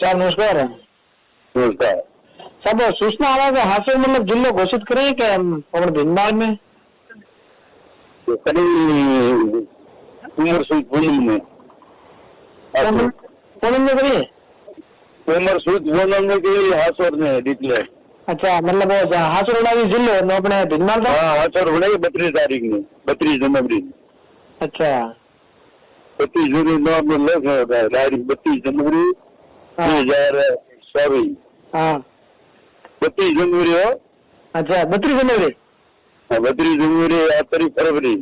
साहब नमस्कार। नमस्कार साहब सूचना आ रहा है हासिल मतलब जिले घोषित करें कि और भिंडमाल में तो करीब उमर सूद पूनम में पूनम में करिए। उमर सूद पूनम में के लिए हासोर में डिक्लेयर। अच्छा मतलब वो हासिल उड़ावी जिले में अपने भिंडमाल था। हाँ हासोर होने 32 तारीख में 32 जनवरी। अच्छा 32 जनवरी नो अपने लोग होता है तारीख 32 जनवरी 2024। हाँ 32 जनवरी हो। अच्छा 32 जनवरी। 32 जनवरी या 3 फरवरी।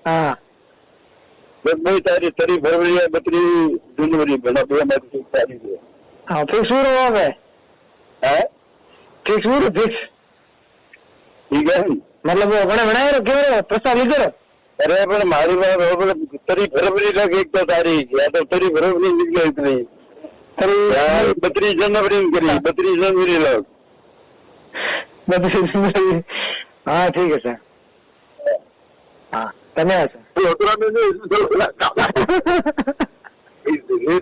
हाँ 10 तारीख 3 फरवरी या 32 जनवरी बना 2 तारीख है। हाँ फिक्स हो रहा है। हाँ फिक्स हो फिक्स ठीक है मतलब वो बने बनाए रखे प्रस्ताव लिखे रहो। अरे पण मारी बात 3 फरवरी तक एक तो तारीख या तो 3 फरवरी निकले इतनी 32 जनवरी करी 32 जनवरी लोग 32 जनवरी। हाँ ठीक है सर। हाँ धन्यवाद सर। उतरा में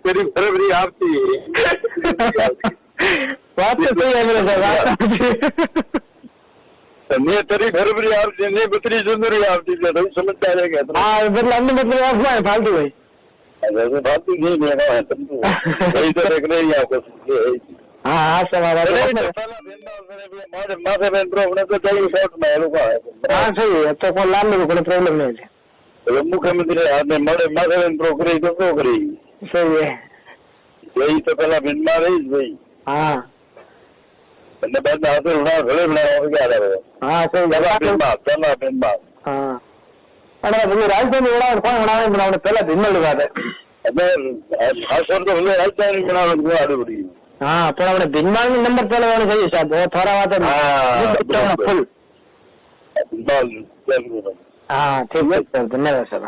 3 फरवरी आपकी बात तो सही है मेरे सर। ने 3 फरवरी आपकी ने 32 जनवरी आपकी तो समझ आ जाएगा। हाँ मतलब अन्य मतलब आपको है फालतू है। अरे फालतू नहीं लेना है तुमको सही तो देख रहे हैं आपको। हाँ हाँ सवाल माथे में होने तो चाहिए शॉर्ट में लोग हाँ सही है तो कोई लाल लोगों को प्रॉब्लम नहीं है। तो मुख्यमंत्री आपने माथे में प्रो करी तो प्रो करी सही है यही तो पहला भिंडमा रही भाई। हाँ बाद हासिल होना घड़े बनाओ क्या करो। हाँ सही चला भिंडमा हाँ अरे बोले राजधानी बड़ा कौन बनावे बनाने पहला भिन्न लगा दे। अबे खास तौर पे राजधानी बनाने आड़े पड़ी। हाँ पर अपने भिन्नमाल में नंबर पहले होना चाहिए साहब वो थोड़ा बात फुल। हाँ हाँ ठीक है सर धन्यवाद सर।